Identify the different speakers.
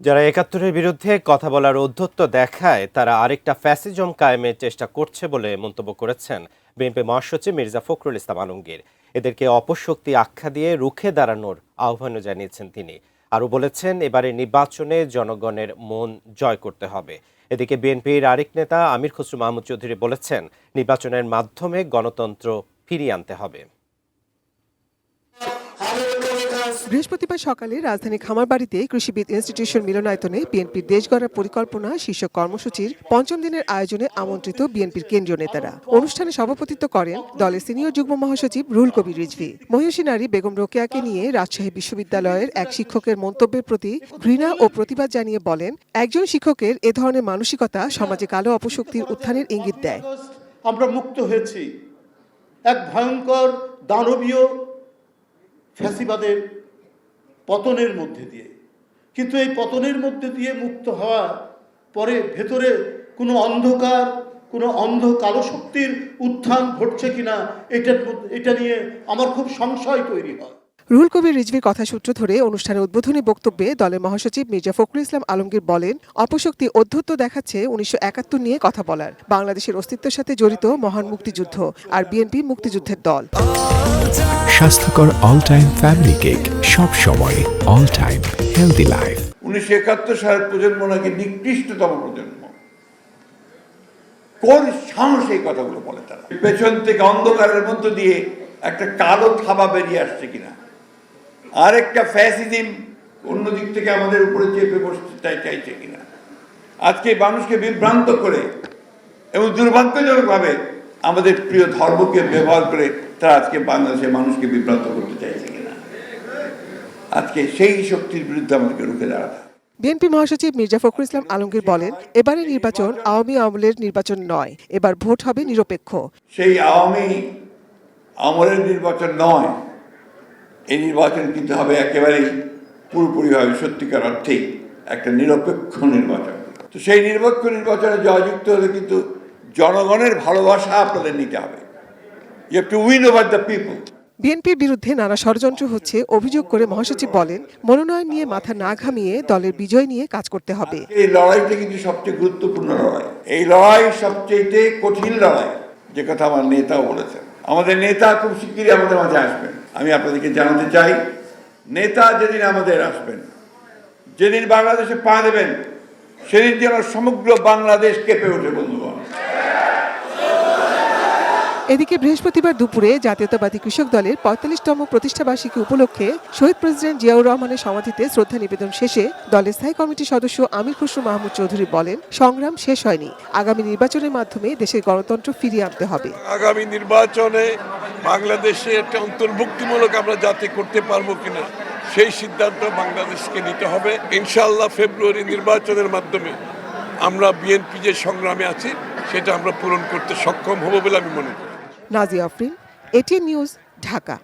Speaker 1: যারা একাত্তরের বিরুদ্ধে কথা বলার ঔদ্ধত্য দেখায় তারা আরেকটা ফ্যাসিজম কায়েমের চেষ্টা করছে বলে মন্তব্য করেছেন বিএনপি মহাসচিব মির্জা ফখরুল ইসলাম আলমগীর। এদেরকে অপশক্তি আখ্যা দিয়ে রুখে দাঁড়ানোর আহ্বানও জানিয়েছেন তিনি। আরও বলেছেন, এবারে নির্বাচনে জনগণের মন জয় করতে হবে। এদিকে বিএনপির আরেক নেতা আমির খসরু মাহমুদ চৌধুরী বলেছেন, নির্বাচনের মাধ্যমে গণতন্ত্র ফিরিয়ে আনতে হবে।
Speaker 2: বৃহস্পতিবার সকালে রাজধানী খামারবাড়িতে কৃষিবিদ ইনস্টিটিউশন মিলনায়তনে বিএনপির দেশ গড়ার পরিকল্পনা শীর্ষক কর্মসূচির পঞ্চম দিনের আয়োজনে আমন্ত্রিত বিএনপির কেন্দ্রীয় নেতারা। অনুষ্ঠানে সভাপতিত্ব করেন দলের সিনিয়র যুগ্ম মহাসচিব রুহুল কবির রিজভী। মহিষী নারী বেগম রোকেয়াকে নিয়ে রাজশাহী বিশ্ববিদ্যালয়ের এক শিক্ষকের মন্তব্যের প্রতি ঘৃণা ও প্রতিবাদ জানিয়ে বলেন, একজন শিক্ষকের এ ধরনের মানসিকতা সমাজে কালো অপশক্তির উত্থানের ইঙ্গিত দেয়।
Speaker 3: আমরা মুক্ত হয়েছি এক ভয়ঙ্কর দানবীয় ফ্যাসিবাদের পতনের মধ্যে দিয়ে, কিন্তু এই পতনের মধ্যে দিয়ে মুক্ত হওয়ার পরে ভেতরে কোনো অন্ধকার, কোনো অন্ধ কালো শক্তির উত্থান ঘটছে কিনা এটা নিয়ে আমার খুব সংশয় তৈরি হয়।
Speaker 2: রুহুল কবির রিজভির কথা সূত্র ধরে অনুষ্ঠানের উদ্বোধনী বক্তব্যে দলের মহাসচিব মির্জা ফখরুল ইসলাম আলমগীর বলেন, অপশক্তি ঔদ্ধত্য দেখাচ্ছে 1971 নিয়ে কথা বলার। বাংলাদেশের অস্তিত্বের সাথে জড়িত মহান মুক্তিযুদ্ধ, আর বিএনপি মুক্তিযুদ্ধের দল।
Speaker 4: স্বাস্থ্যকর অল টাইম ফ্যামিলি কেক, সব সময় অল টাইম হেলদি লাইফ।
Speaker 5: 1971 সালের প্রজন্ম নাকি নিকৃষ্টতম প্রজন্ম। কোন সাহস এই কথাগুলো বলে তারা? পেছন থেকে অন্ধকারের মধ্য দিয়ে একটা কালো থাবা বেরিয়ে আসছে কিনা, আরেকটা ফ্যাসিজম অন্যদিক থেকে আমাদের উপরে চেপে বসতে চাইছে কিনা, আজকে মানুষকে বিভ্রান্ত করে এবং দুর্ভাগ্যজনকভাবে আমাদের প্রিয় ধর্মকে ব্যবহার করে তারা আজকে বাংলাদেশের মানুষকে বিভ্রান্ত করতে চাইছে কিনা, আজকে সেই শক্তির বিরুদ্ধে আমাদেরকে রুখে দাঁড়াতে।
Speaker 2: বিএনপি মহাসচিব মির্জা ফখরুল ইসলাম আলমগীর বলেন, এবারে নির্বাচন আওয়ামী আমলের নির্বাচন নয়, এবার ভোট হবে নিরপেক্ষ।
Speaker 5: সেই আওয়ামী আমলের নির্বাচন নয়, এই নির্বাচন কিন্তু হবে একেবারেই পুরোপুরিভাবে সত্যিকার অর্থেই একটা নিরপেক্ষ নির্বাচন। তো সেই নিরপেক্ষ নির্বাচনে জয়যুক্ত হলে কিন্তু জনগণের ভালোবাসা আপনাদের নিতে হবে। You have to win over the people.
Speaker 2: বিএনপির বিরুদ্ধে নানা ষড়যন্ত্র হচ্ছে অভিযোগ করে মহাসচিব বলেন, মনোনয়ন নিয়ে মাথা না ঘামিয়ে দলের বিজয় নিয়ে কাজ করতে হবে।
Speaker 5: এই লড়াইটা কিন্তু সবচেয়ে গুরুত্বপূর্ণ লড়াই, এই লড়াই সবচেয়ে কঠিন লড়াই, যে কথা আমার নেতাও বলেছেন। আমাদের নেতা খুব শিগগিরই আমাদের মাঝে আসবেন। আমি আপনাদেরকে জানাতে চাই, নেতা যেদিন আমাদের আসবেন, যেদিন বাংলাদেশে পা দেবেন, সেদিন যেন সমগ্র বাংলাদেশ কেঁপে ওঠে বন্ধুগণ।
Speaker 2: এদিকে বৃহস্পতিবার দুপুরে জাতীয়তাবাদী কৃষক দলের ৪৫তম প্রতিষ্ঠাবার্ষিকী উপলক্ষে শহীদ প্রেসিডেন্ট জিয়াউর রহমানের সমাধিতে শ্রদ্ধা নিবেদন শেষে দলের স্থায়ী কমিটির সদস্য আমির খসরু মাহমুদ চৌধুরী বলেন, সংগ্রাম শেষ হয়নি, আগামী নির্বাচনের মাধ্যমে দেশের গণতন্ত্র ফিরিয়ে আনতে হবে।
Speaker 6: আগামী নির্বাচনে বাংলাদেশে একটা অন্তর্ভুক্তিমূলক আমরা যাতে করতে পারবো কিনা সেই সিদ্ধান্ত বাংলাদেশকে নিতে হবে। ইনশাআল্লাহ ফেব্রুয়ারি নির্বাচনের মাধ্যমে আমরা বিএনপি যে সংগ্রামে আছি সেটা আমরা পূরণ করতে সক্ষম হব বলে আমি মনে করি।
Speaker 2: Nazia Afrin, ATN news, Dhaka.